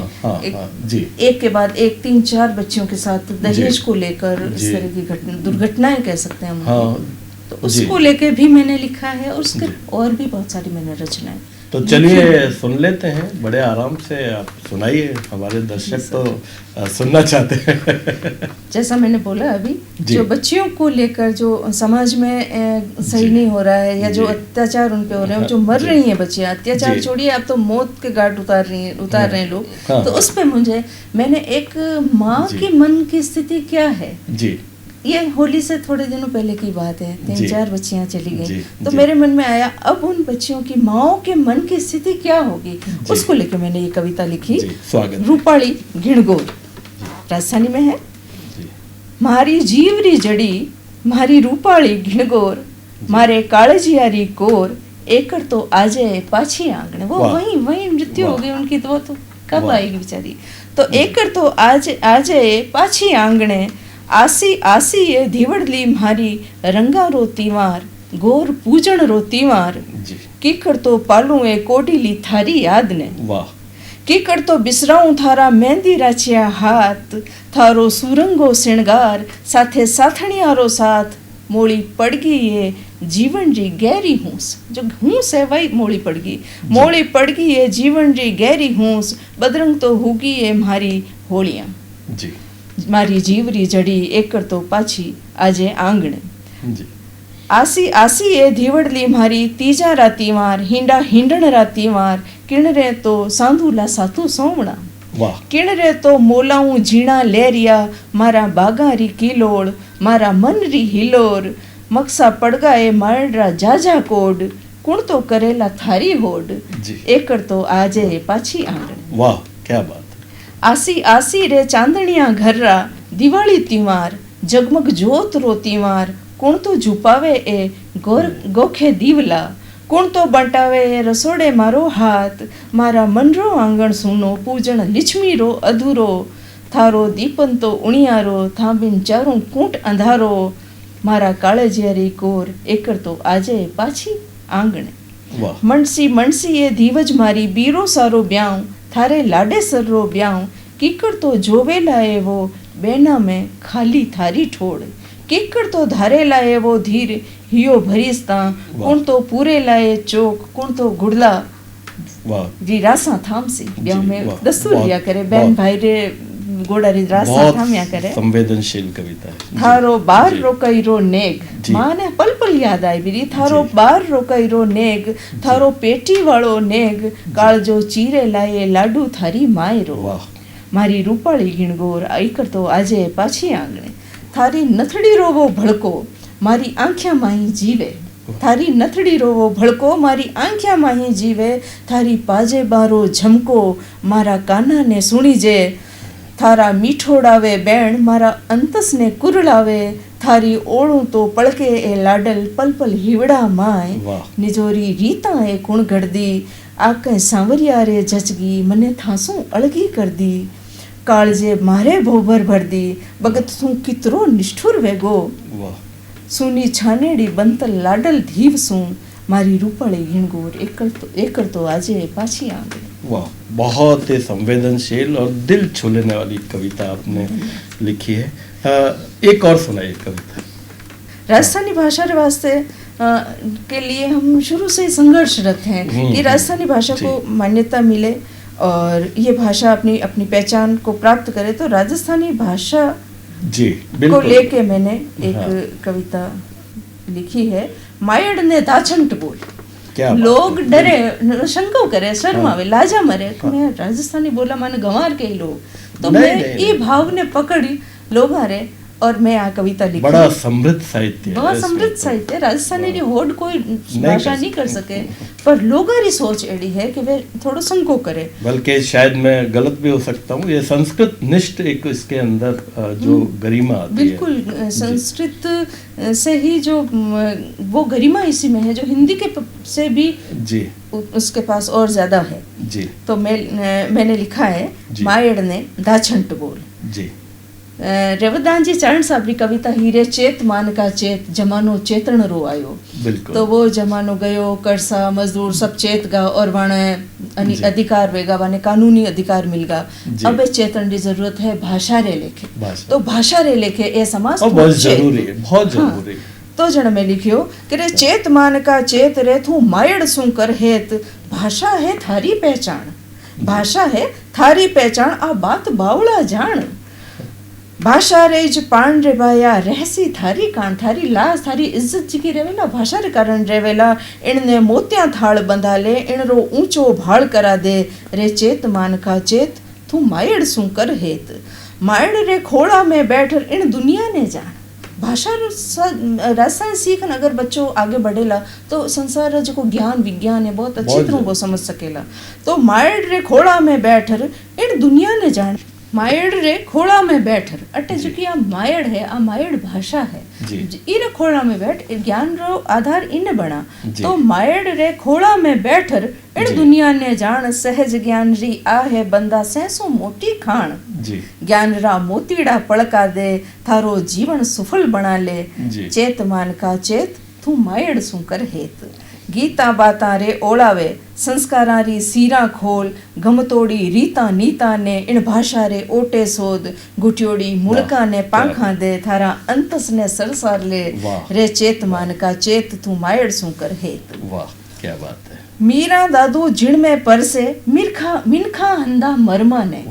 एक के बाद एक 3-4 बच्चियों के साथ दहेज को लेकर इस तरह की दुर्घटनाएं कह सकते हैं हम। तो उसको लेके भी मैंने लिखा है, और उसके और भी बहुत सारी मैंने रचनाएं। तो चलिए सुन लेते हैं, बड़े आराम से आप सुनाइए, हमारे दर्शक तो सुनना चाहते हैं। जैसा मैंने बोला अभी, जो बच्चियों को लेकर जो समाज में सही नहीं हो रहा है, या जो अत्याचार उन पे हो रहे हैं, जो मर रही हैं बच्चियां, अत्याचार छोड़िए, अब तो मौत के घाट उतार रहे हैं लोग। तो उस पे मैंने एक माँ के मन की स्थिति क्या है, ये होली से थोड़े दिनों पहले की बात है, 3-4 बच्चियां चली गई, तो मेरे मन में आया अब उन बच्चियों की माओं के मन की स्थिति क्या होगी, उसको लेकर मैंने ये कविता लिखी। रूपाली घिणगोर राजस्थानी में है। मारी जीवरी जड़ी मारी रूपाली घिणगोर, मारे काळजियारी कोर, एकड़ तो आजे पाछी आंगणे। वो वही मृत्यु हो गई उनकी, तो वो तो कब आएगी बेचारी। तो एकड़ तो आजे पाछी आंगणे, आसी आसी ये धीवड़ली म्हारी रंगा रो तीवार, गोर पूजन रो तीवार, कीकड़ तो पालू ए कोडीली थारी याद ने। कीकड़ तो बिसराऊं थारा मेहंदी राचिया हाथ, थारो सुरंगो श्रृंगार, साथे साथणियारो साथ, मोड़ी पड़गी ये जीवन री गहरी हूस। जो हूस है वही मोड़ी पड़गी, मोड़ी पड़गी ये जीवन री गहरी हूस, बदरंग तो होगी ये म्हारी होलियां। मारी जीवरी जड़ी एकड़ तो पाछी आजे आंगणे। आसी आसी ए धीवड़ली म्हारी तीजा राती मार, हिंडा हिंडण राती मार, किणरे तो सांधुला सातु सोवणा। किणरे तो मोलाऊं झीणा लेरिया, मारा बागारी किलोड़, मारा मन री हिलोर, मक्सा पड़गा ए मारडरा जाजा कोड, कुण तो करेला थारी होड, एकड़ तो आजे पाछी आंगणे। वाह, क्या बात। आसी आसी रे चांदनिया घर्रा, दिवाली त्योहार, जगमग जोत रो त्योहार, कुण तो झुपावे ए गोखे दीवला, कुण तो बंटावे ए रसोड़े मारो हाथ, मारा मनरो आंगण सुनो, पूजन लिछमी रो अधूरो, थारो दीपन तो उणियारो, थांबिन चारों कूट अंधारो, मारा काळजियारी कोर, एकड़ तो आजे पाछी आंगणे। मनसी मनसी ए धीवज मारी, बीरो सारो ब्याऊं, थारे लाडे सर्रो ब्याऊं, कीकड़ तो जोवे लाए वो बेना में खाली थारी ठोड़, कीकड़ तो धारे लाए वो धीर हियो भरीसता, कुण तो पूरे लाए चोक, कुण तो गुड़ला जी रासा थामसी। ब्याह में दस्तूर लिया करे, बहन भाई रे गोड़ा री रासा थाम्या करे। संवेदनशील कविता है। थारो बार रोकई रो नेग, माने पल पल याद आई बिरी, थारो बार रोकई रो नेग, थारो पेटी वाळो नेग, काळजो चीरे लाए लाडू थारी माय रो। मारी रूपाળી ઘીણગોર આઈકર તો આજે પાછી આંગણે, थारी नथड़ी रोवो भड़को, मारी आंख्या माही जीवे, थारी नथड़ी रोवो भड़को, मारी आंख्या माही जीवे, थारी पाजे बारो झमको, मारा काना ने सुणी जे, थारा मीठोड़ावे बैण, मारा अंतस ने कुरलावे, थारी ओळू तो पड़के ए लाडल, पल पल हिवड़ा माय, निजोरी रीता ए कुण गड़दी, आके सांवरिया रे जचगी, मने थासू अळगी कर दी, काळजे मारे भोभर भर दी, बगत सू कितरो निष्ठुर वेगो, सुनी छानेड़ी बंतल लाडल धीव सू, मारी रूपाળી ઘીણગોર एकड़ तो आजे पाछी आंगणे। वाह, बहुत ही संवेदनशील और दिल छू लेने वाली कविता आपने लिखी है। एक और सुनाइए कविता। राजस्थानी भाषा के वास्ते के लिए हम शुरू से ही संघर्षरत हैं कि राजस्थानी भाषा को मान्यता मिले और ये भाषा अपनी अपनी पहचान को प्राप्त करे। तो राजस्थानी भाषा जी को बिल्कुल लेके मैंने एक हाँ। कविता लिखी है। मायड़ ने दाछंट बोल। क्या बात लोग है। डरे, शंका करे, शर्मावे, लाजा मरे कि मैं राजस्थानी बोला माने गंवार के ही लोग। तो मैं ये भाव ने पकड़ी लोग हारे और मैं आ कविता लिखी। बड़ा समृद्ध साहित्य है बहुत इसमें समृद्ध तो। साहित्य। राजस्थानी की होड़ कोई नहीं भाषा कर नहीं कर सके, पर लोगारी सोच एड़ी है कि वे थोड़ा संको करे। बल्कि शायद मैं गलत भी हो सकता हूँ, ये संस्कृत निष्ठ एक इसके अंदर जो गरिमा आती है। बिल्कुल संस्कृत से ही जो वो गरिमा इसी में है जो हिंदी के से भी जी उसके पास और ज्यादा है। जी तो मैंने लिखा है जी। मायड़ ने दाछंट बोल। जी रेवदान जी चारण साहब की कविता हीरे चेत मान का चेत जमानो चेतन रो आयो। बिल्कुल। तो वो जमानो गयो, करसा मजदूर सब चेत गा और वाणे अधिकार वेगा, वाने कानूनी अधिकार मिल गा। जी। अब चेतन की जरूरत है भाषा रे लेके। भाषा। तो भाषा रे लेके ये समाज बहुत जरूरी है, बहुत जरूरी है। तो जण में लिखियो कि रे चेत मान का चेत रे थू मायड़ सु कर हेत। भाषा है थारी पहचान, भाषा है थारी पहचान, आ बात बावला जान। भाषा रे ज पान रे बाया रहसी थारी कान, थारी लाज थारी इज्जत जी की रेवेला भाषा रे कारण रेवेला। इनने मोतिया थाल बंधा ले, इन रो ऊंचो भाड़ करा दे। रे चेत मान का चेत तू मायड़ सु कर हेत। मायड़ रे खोड़ा में बैठ इन दुनिया ने जान। भाषा राजस्थान सीखन अगर बच्चों आगे बढ़ेला तो संसार जो ज्ञान विज्ञान है बहुत अच्छी तरह को समझ सकेला। तो मायड़ रे खोड़ा में बैठर इन दुनिया ने जान। मायड़ रे खोड़ा में बैठर अटे जो कि आ मायड़ है, आ मायड़ भाषा है। इरे खोड़ा में बैठ ज्ञान रो आधार इन बना। तो मायड़ रे खोड़ा में बैठर इन दुनिया ने जान। सहज ज्ञान री आ है बंदा सहसो मोटी खान। ज्ञान रा मोतीड़ा पड़का दे, थारो जीवन सफल बना ले। चेत मान का चेत तू मायड़ सु कर हेत। गीता बाता रे ओळावे, संस्कारा री सीरा खोल। गमतोड़ी रीता नीता ने इन भाषा रे ओटे सोद। गुटियोड़ी मुड़का ने पाखा दे, थारा अंतस ने सरसार ले। रे चेत मान का चेत तू मायड़ सु कर हेत। वाह क्या बात है। मीरा दादू जिण में परसे मिनखा हंदा मरमा ने।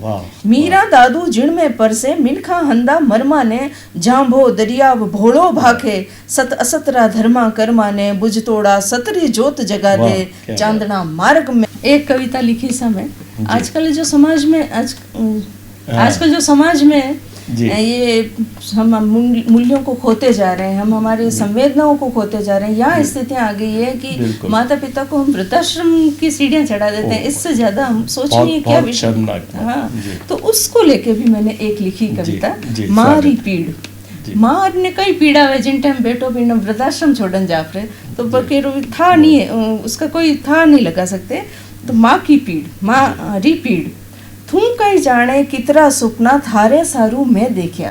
मीरा दादू जिण में परसे मिनखा हंदा मरमा ने। जांभो दरियाव भोड़ो भाखे, सत असतरा धर्मा कर्मा ने। बुझतोड़ा सतरी जोत जगा दे, चांदना मार्ग में। एक कविता लिखी समय आजकल जो समाज में आजकल जो समाज में ये हम मूल्यों को खोते जा रहे हैं, हम हमारी संवेदनाओं को खोते जा रहे हैं। यहाँ स्थितियाँ आ गई है कि माता पिता को हम वृद्धाश्रम की सीढ़ियाँ चढ़ा देते हैं। इससे ज्यादा हम सोच नहीं क्या विषय। हाँ, तो उसको लेके भी मैंने एक लिखी कविता मारी पीड़। माँ ने कई पीड़ा है जिन टाइम बेटो भी वृद्धाश्रम छोड़न जा रहे तो बकेरो था नहीं है, उसका कोई था नहीं लगा सकते। तो माँ की पीड़, माँ री पीड़। थू कहीं जाने कितना सुपना थारे सारू मैं देखा।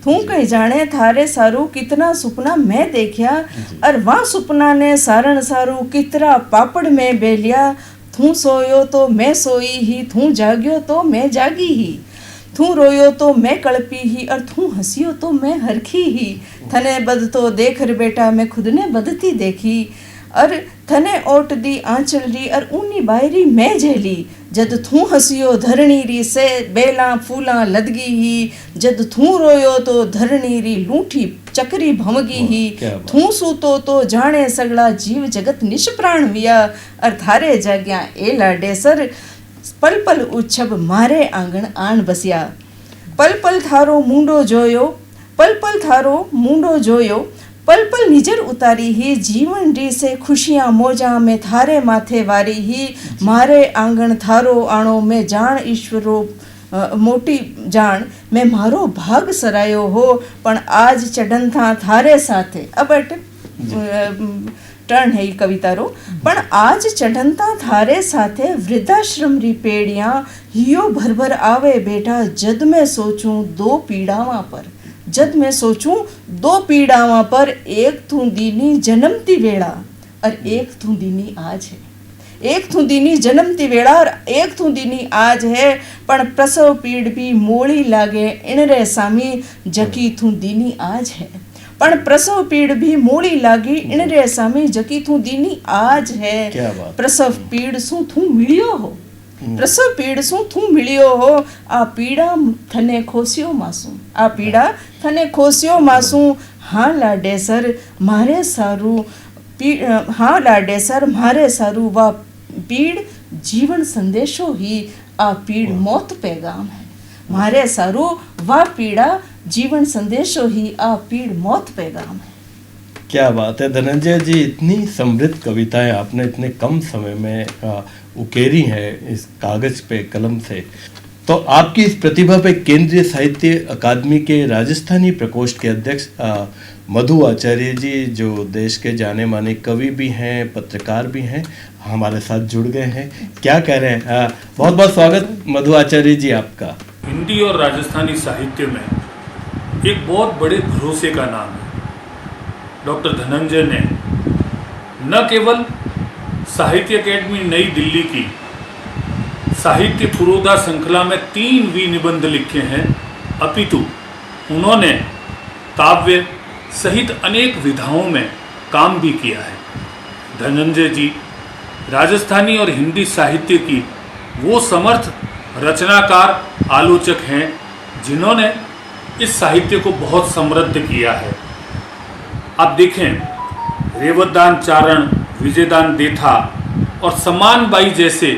थू कहीं जाने थारे सारू कितना सुपना मैं देखा। और वहाँ सुपना ने सारण सारू कितना पापड़ में बेलिया। थू सोयो तो मैं सोई ही, थू जाग्यो तो मैं जागी ही। थू रोयो तो मैं कड़पी ही, और थू हंसियो तो मैं हरखी ही। थने बद तो देख रे बेटा मैं खुद ने बदती देखी। और थने ओट दी आंचल री और ऊनी बायरी मैं झेली। जद थू हंसियो धरणी री से बेला फूला लदगी ही। जद थू रोयो तो धरणी री लूठी चकरी भमगी ही। थू सूतो तो जाने सगला जीव जगत निष्प्राण विया। और थारे जाग्या ए लाडेसर पल पल उच्छब मारे आंगण आन बसिया। पल पल थारो मुंडो जोयो, पल पल थारो मुंडो जोयो। पल पल निजर उतारी ही, जीवन री से खुशियां मौजा में थारे माथे वारी ही। मारे आंगण थारो आणो में जान ईश्वरो मोटी जान। मैं मारो भाग सरायो हो, पण आज चढ़न था थारे साथे। अब टर्न है ये कविता रो। पण आज चढ़नता थारे साथे वृद्धाश्रम री पेड़ियां। हियो भर भर आवे बेटा, जद मैं सोचूं दो पीड़ावां पर। जद मैं सोचूं दो पीड़ावां पर, एक थू दीनी जन्मती वेड़ा और एक थू दीनी आज है। एक थू दीनी जन्मती वेड़ा और एक थू दीनी आज है। पण प्रसव पीड़ भी मोड़ी लागे इन रे सामी, जकी थू दीनी आज है। पण प्रसव पीड़ भी मोड़ी लागी इन रे सामी, जकी थू दीनी आज है। प्रसव पीड़ सु थू मिलियो हो, प्रसव पीड़ सु थू मिलियो हो आ पीड़ा थने खोसियो मासू आ पीड़ा थने खोसियो मासू हाँ लाडे सर मारे सारू हाँ लाडे सर मारे सारू वा पीड़ जीवन संदेशो ही आ पीड़ मौत पैगाम है मारे सारू वा पीड़ा जीवन संदेशो ही आ पीड़ मौत पैगाम है। क्या बात है धनंजय जी, इतनी समृद्ध कविताएं आपने इतने कम समय में उकेरी हैं इस कागज पे कलम से। तो आपकी इस प्रतिभा पे केंद्रीय साहित्य अकादमी के राजस्थानी प्रकोष्ठ के अध्यक्ष मधु आचार्य जी, जो देश के जाने माने कवि भी हैं, पत्रकार भी हैं, हमारे साथ जुड़ गए हैं। क्या कह रहे हैं? बहुत बहुत स्वागत मधु आचार्य जी आपका। हिंदी और राजस्थानी साहित्य में एक बहुत बड़े भरोसे का नाम है। डॉक्टर धनंजय ने न केवल साहित्य अकेडमी नई दिल्ली की साहित्य फुरोदा श्रृंखला में 3 निबंध लिखे हैं, अपितु उन्होंने काव्य सहित अनेक विधाओं में काम भी किया है। धनंजय जी राजस्थानी और हिंदी साहित्य की वो समर्थ रचनाकार आलोचक हैं जिन्होंने इस साहित्य को बहुत समृद्ध किया है। आप देखें, रेवतदान चारण, विजयदान देथा और सम्मान बाई जैसे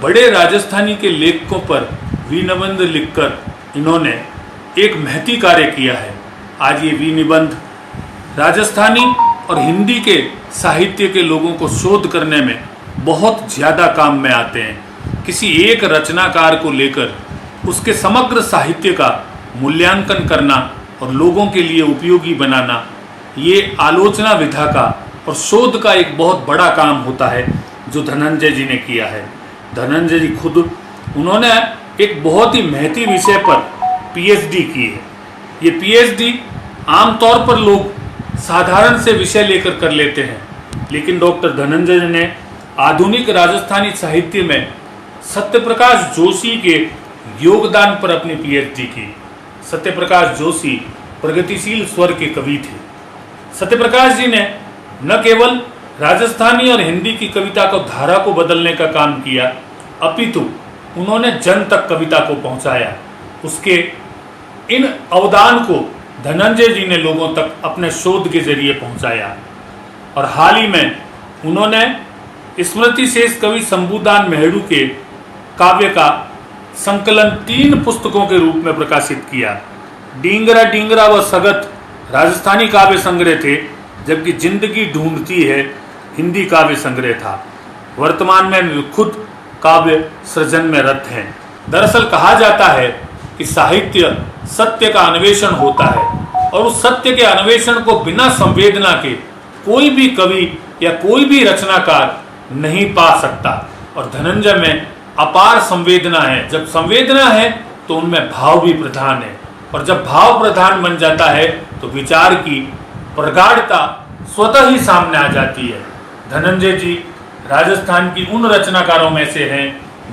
बड़े राजस्थानी के लेखकों पर निबंध लिखकर इन्होंने एक महती कार्य किया है। आज ये निबंध राजस्थानी और हिंदी के साहित्य के लोगों को शोध करने में बहुत ज़्यादा काम में आते हैं। किसी एक रचनाकार को लेकर उसके समग्र साहित्य का मूल्यांकन करना और लोगों के लिए उपयोगी बनाना, ये आलोचना विधा का और शोध का एक बहुत बड़ा काम होता है जो धनंजय जी ने किया है। धनंजय जी खुद उन्होंने एक बहुत ही महती विषय पर पीएचडी की है। ये पीएचडी आमतौर पर लोग साधारण से विषय लेकर कर लेते हैं, लेकिन डॉक्टर धनंजय ने आधुनिक राजस्थानी साहित्य में सत्यप्रकाश जोशी के योगदान पर अपनी पीएचडी की। सत्यप्रकाश जोशी प्रगतिशील स्वर के कवि थे। सत्यप्रकाश जी ने न केवल राजस्थानी और हिंदी की कविता को धारा को बदलने का काम किया, अपितु उन्होंने जन तक कविता को पहुंचाया। उसके इन अवदान को धनंजय जी ने लोगों तक अपने शोध के जरिए पहुंचाया। और हाल ही में उन्होंने स्मृति शेष कवि शंभुदान मेहड़ू के काव्य का संकलन 3 पुस्तकों के रूप में प्रकाशित किया। डींगरा डींगरा व सगत राजस्थानी काव्य संग्रह थे, जबकि जिंदगी ढूंढती है हिंदी काव्य संग्रह था। वर्तमान में खुद काव्य सृजन में रत हैं। दरअसल कहा जाता है कि साहित्य सत्य का अन्वेषण होता है और उस सत्य के अन्वेषण को बिना संवेदना के कोई भी कवि या कोई भी रचनाकार नहीं पा सकता। और धनंजय में अपार संवेदना है। जब संवेदना है तो उनमें भाव भी प्रधान है, और जब भाव प्रधान बन जाता है तो विचार की प्रगाढ़ता स्वतः ही सामने आ जाती है। धनंजय जी राजस्थान की उन रचनाकारों में से हैं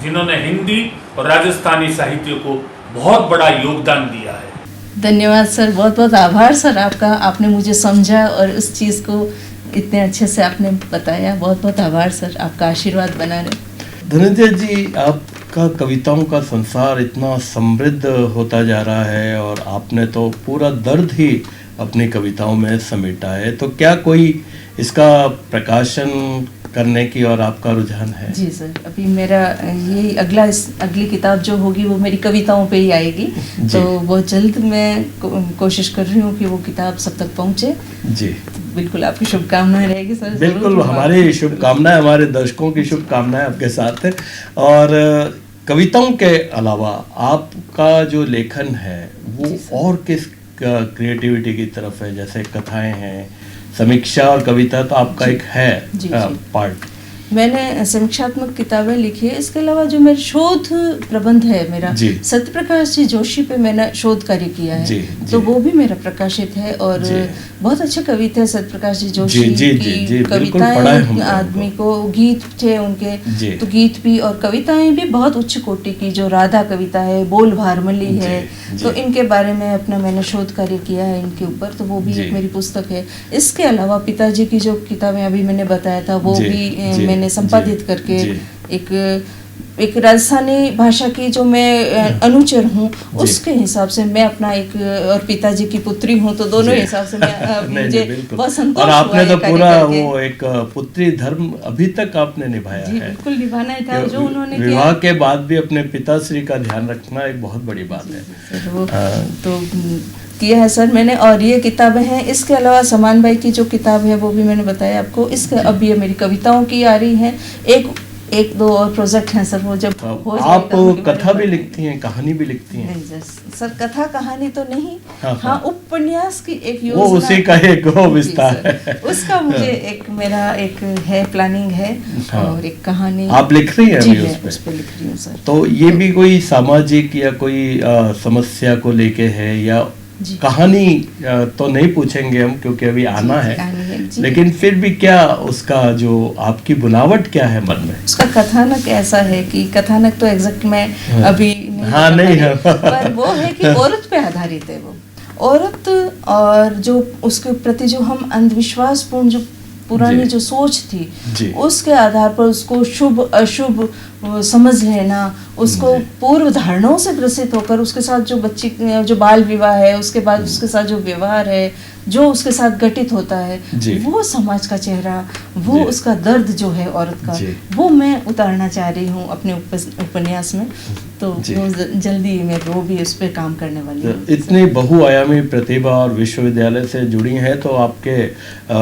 जिन्होंने हिंदी और राजस्थानी साहित्य को बहुत बड़ा योगदान दिया है। धन्यवाद सर, बहुत बहुत आभार सर आपका। आपने मुझे समझा और उस चीज़ को इतने अच्छे से आपने बताया। बहुत बहुत आभार सर, आपका आशीर्वाद बना रहे। धनंजय जी, आपका कविताओं का संसार इतना समृद्ध होता जा रहा है और आपने तो पूरा दर्द ही अपनी कविताओं में समेटा है, तो क्या कोई इसका प्रकाशन करने की और आपका रुझान है? जी सर, अभी मेरा ये अगली किताब जो होगी वो मेरी कविताओं पे ही आएगी, तो बहुत जल्द मैं कोशिश कर रही हूँ कि वो किताब सब तक पहुँचे। जी बिल्कुल, आपकी शुभकामनाएं रहेगी सर। बिल्कुल, हमारी शुभकामनाएं, हमारे दर्शकों की शुभकामनाएं आपके साथ है। और कविताओं के अलावा आपका जो लेखन है वो और किस क्रिएटिविटी की तरफ है? जैसे कथाएं हैं, समीक्षा और कविता तो आपका एक है पार्ट। मैंने समीक्षात्मक किताबें लिखी है। इसके अलावा जो मेरा शोध प्रबंध है मेरा, सत्यप्रकाश जी जोशी पे मैंने शोध कार्य किया है, तो वो भी मेरा प्रकाशित है। और बहुत अच्छे कवि थे सत्यप्रकाश जी जोशी की कविताएं, आदमी को गीत थे उनके, तो गीत भी और कविताएं भी बहुत उच्च कोटि की। जो राधा कविता है, बोल भारमली है, तो इनके बारे में अपना मैंने शोध कार्य किया है इनके ऊपर, तो वो भी एक मेरी पुस्तक है। इसके अलावा पिताजी की जो किताबें अभी मैंने बताया था वो भी मैंने मैंने संपादित करके एक राजस्थानी भाषा की जो मैं अनुचर हूँ, उसके हिसाब से मैं अपना एक, और पिताजी की पुत्री हूँ, तो दोनों हिसाब से मैं मुझे बहुत संतोष और आपने तो पूरा करके। वो एक पुत्री धर्म अभी तक आपने निभाया जी, है। बिल्कुल निभाना ही था जो उन्होंने किया। विवाह के बाद भी अपने पिताश्री का ध्यान रखना एक बहुत बड़ी बात है। सर, वो तो किया है सर मैंने। और ये किताबें हैं, इसके अलावा समान भाई की जो किताब है वो भी मैंने बताया आपको। इसके अब ये मेरी कविताओं की आ रही है, एक दो और प्रोजेक्ट हैं सर, वो जब हो आप कथा भी लिखती हैं, कहानी भी लिखती हैं? नहीं सर, कथा कहानी तो नहीं, हाँ, हाँ उपन्यास की एक योजना, वो उसी का एक वो विस्तार है। उसका मुझे एक मेरा एक है प्लानिंग है। हाँ। और एक कहानी आप लिख रही हैं जी अभी उस पे लिख रही हूँ सर। तो ये भी कोई सामाजिक या कोई समस्या को लेके है, या कहानी तो नहीं पूछेंगे हम क्योंकि अभी आना है, लेकिन फिर भी क्या उसका जो आपकी बुनावट क्या है मन में? उसका कथानक ऐसा है कि कथानक तो एग्जैक्ट मैं अभी नहीं है पर वो है कि औरत पे आधारित है। वो औरत और जो उसके प्रति जो हम अंधविश्वास पूर्ण जो पुरानी जो सोच थी, उसके आधार पर उसको शुभ अशुभ समझ लेना, उसको पूर्व धारणाओं से ग्रसित होकर उसके साथ जो बच्ची जो बाल विवाह है, उसके बाद उसके साथ जो व्यवहार है, जो उसके साथ घटित होता है, वो समाज का चेहरा, वो उसका दर्द जो है औरत का, वो मैं उतारना चाह रही हूँ अपने उपन्यास में। तो जल्दी मैं वो भी उस पर काम करने वाली हूँ। इतनी बहुआयामी प्रतिभा और विश्वविद्यालय से जुड़ी हैं, तो आपके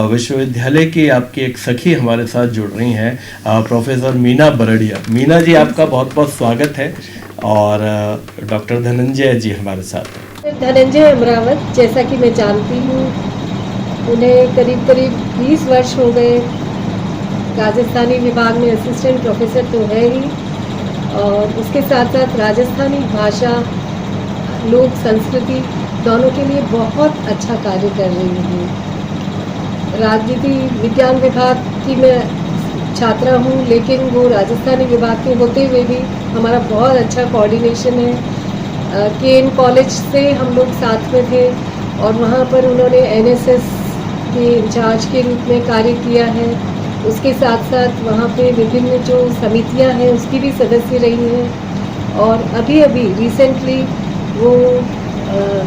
विश्वविद्यालय की आपकी एक सखी हमारे साथ जुड़ रही हैं, प्रोफेसर मीना बरड़िया। मीना जी, आपका बहुत बहुत स्वागत है। और डॉक्टर धनंजय जी हमारे साथ हैं। धनंजय अमरावत, जैसा कि मैं जानती हूँ, उन्हें करीब 20 वर्ष हो गए। राजस्थानी विभाग में असिस्टेंट प्रोफेसर तो है ही, और उसके साथ साथ राजस्थानी भाषा, लोक संस्कृति दोनों के लिए बहुत अच्छा कार्य कर रही हूँ। राजनीति विज्ञान विभाग की मैं छात्रा हूँ, लेकिन वो राजस्थानी विभाग के होते हुए भी हमारा बहुत अच्छा कोऑर्डिनेशन है। केन कॉलेज से हम लोग साथ में थे, और वहाँ पर उन्होंने NSS के इंचार्ज के रूप में कार्य किया है। उसके साथ साथ वहाँ पे विभिन्न जो समितियाँ हैं उसकी भी सदस्य रही हैं, और अभी रिसेंटली वो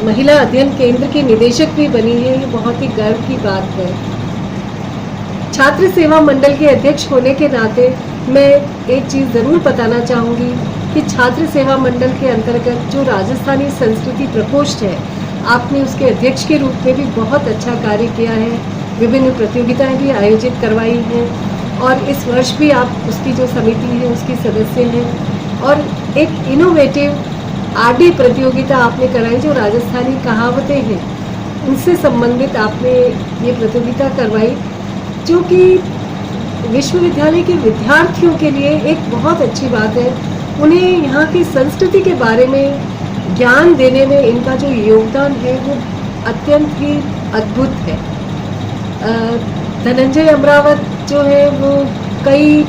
महिला अध्ययन केंद्र के निदेशक भी बनी है। ये बहुत ही गर्व की बात है। छात्र सेवा मंडल के अध्यक्ष होने के नाते मैं एक चीज़ ज़रूर बताना चाहूँगी कि छात्र सेवा मंडल के अंतर्गत जो राजस्थानी संस्कृति प्रकोष्ठ है, आपने उसके अध्यक्ष के रूप में भी बहुत अच्छा कार्य किया है। विभिन्न प्रतियोगिताएं भी आयोजित करवाई हैं, और इस वर्ष भी आप उसकी जो समिति है उसकी सदस्य हैं। और एक इनोवेटिव RD प्रतियोगिता आपने कराई, जो राजस्थानी कहावतें हैं उनसे संबंधित आपने ये प्रतियोगिता करवाई, जो कि विश्वविद्यालय के विद्यार्थियों के लिए एक बहुत अच्छी बात है। उन्हें यहाँ की संस्कृति के बारे में ज्ञान देने में इनका जो योगदान है वो अत्यंत ही अद्भुत है। धनंजय अमरावत जो है वो कई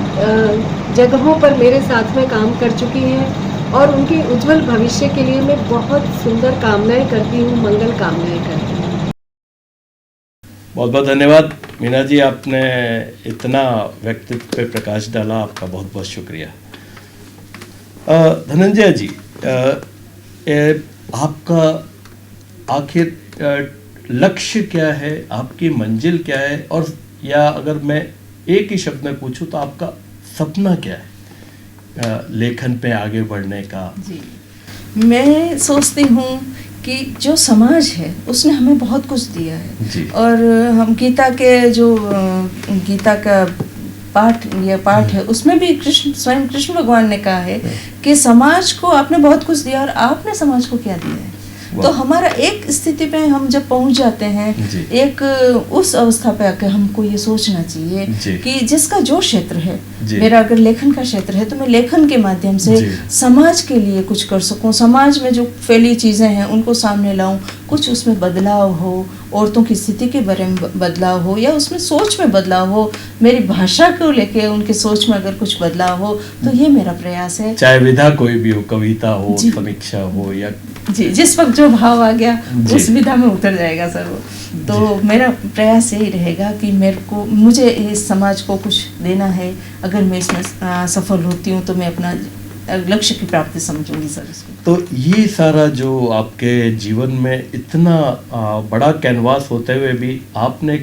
जगहों पर मेरे साथ में काम कर चुकी हैं, और उनके उज्जवल भविष्य के लिए मैं बहुत सुंदर कामनाएं करती हूँ, मंगल कामनाएं करती हूँ। बहुत बहुत धन्यवाद मीना जी, आपने इतना व्यक्तित्व पे प्रकाश डाला, आपका बहुत बहुत शुक्रिया। धनंजय जी, आपका आखिर लक्ष्य क्या है, आपकी मंजिल क्या है, और या अगर मैं एक ही शब्द में पूछूं तो आपका सपना क्या है लेखन पे आगे बढ़ने का? जी, मैं सोचती हूँ कि जो समाज है उसने हमें बहुत कुछ दिया है, और हम गीता के जो गीता का पाठ है उसमें भी स्वयं कृष्ण भगवान ने कहा है कि समाज को आपने बहुत कुछ दिया, और आपने समाज को क्या दिया है। तो हमारा एक स्थिति पे हम जब पहुंच जाते हैं, एक उस अवस्था पे आकर हमको ये सोचना चाहिए कि जिसका जो क्षेत्र है, मेरा अगर लेखन का क्षेत्र है तो मैं लेखन के माध्यम से समाज के लिए कुछ कर सकूं, समाज में जो फैली चीज़ें हैं उनको सामने लाऊं, कुछ उसमें बदलाव हो, औरतों की स्थिति के बारे में बदलाव हो, या उसमें सोच में बदलाव हो, मेरी भाषा को लेके उनकी सोच में अगर कुछ बदलाव हो, तो ये मेरा प्रयास है। चाहे विधा कोई भी हो, कविता हो, समीक्षा हो, या जी, जिस वक्त जो भाव आ गया उस विधा में उतर जाएगा सर वो। तो मेरा प्रयास यही रहेगा कि मुझे इस समाज को कुछ देना है। अगर मैं इसमें सफल होती हूँ तो मैं अपना लक्ष्य की प्राप्ति समझूंगी सर इसको। तो ये सारा जो आपके जीवन में इतना बड़ा कैनवास होते हुए भी आपने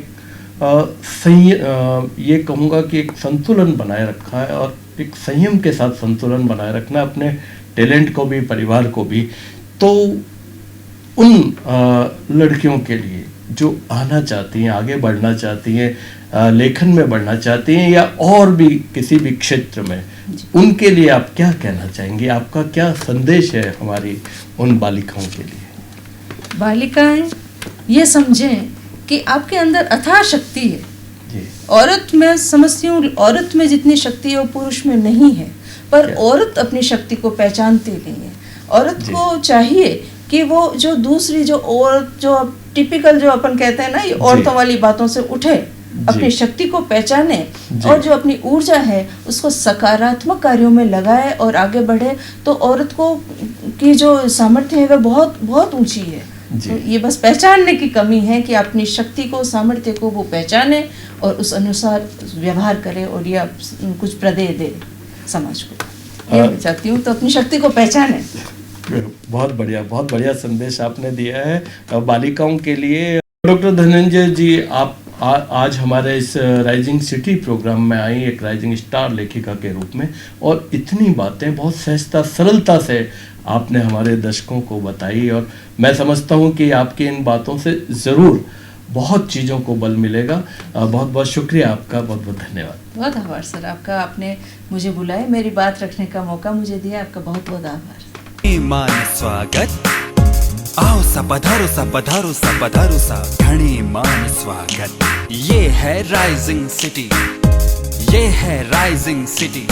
ये कहूँगा कि एक संतुलन बनाए रखा है, और एक संयम के साथ संतुलन बनाए रखना अपने टैलेंट को भी, परिवार को भी। तो उन लड़कियों के लिए जो आना चाहती हैं, आगे बढ़ना चाहती हैं, लेखन में बढ़ना चाहती हैं या और भी किसी भी क्षेत्र में, उनके लिए आप क्या कहना चाहेंगे? आपका क्या संदेश है हमारी उन बालिकाओं के लिए? बालिकाएं ये समझें कि आपके अंदर अथाह शक्ति है। जी। औरत मैं समझती हूँ, औरत में जितनी शक्ति है वो पुरुष में नहीं है, पर औरत अपनी शक्ति को पहचानती नहीं है। औरत को चाहिए कि वो जो दूसरी जो औरत जो टिपिकल जो अपन कहते हैं ना, ये औरतों वाली बातों से उठे, अपनी शक्ति को पहचाने और जो अपनी ऊर्जा है उसको सकारात्मक कार्यों में लगाए और आगे बढ़े। तो औरत को की जो सामर्थ्य है वह बहुत बहुत ऊंची है। तो ये बस पहचानने की कमी है कि अपनी शक्ति को, सामर्थ्य को वो पहचाने और उस अनुसार व्यवहार करे और या कुछ प्रदेय दे समाज को। ये मैं चाहती हूँ, तो अपनी शक्ति को पहचाने। बहुत बढ़िया संदेश आपने दिया है बालिकाओं के लिए। डॉक्टर धनंजय जी, आप आज हमारे इस राइजिंग सिटी प्रोग्राम में आई एक राइजिंग स्टार लेखिका के रूप में, और इतनी बातें बहुत सहजता, सरलता से आपने हमारे दर्शकों को बताई, और मैं समझता हूँ कि आपकी इन बातों से ज़रूर बहुत चीज़ों को बल मिलेगा। बहुत बहुत शुक्रिया आपका, बहुत बहुत धन्यवाद। बहुत आभार सर आपका, आपने मुझे बुलाया, मेरी बात रखने का मौका मुझे दिया, आपका बहुत बहुत आभार। मान स्वागत, आओ सा पधारो सा, पधारो सा, पधारो सा, घणे मान स्वागत। ये है राइजिंग सिटी, ये है राइजिंग सिटी।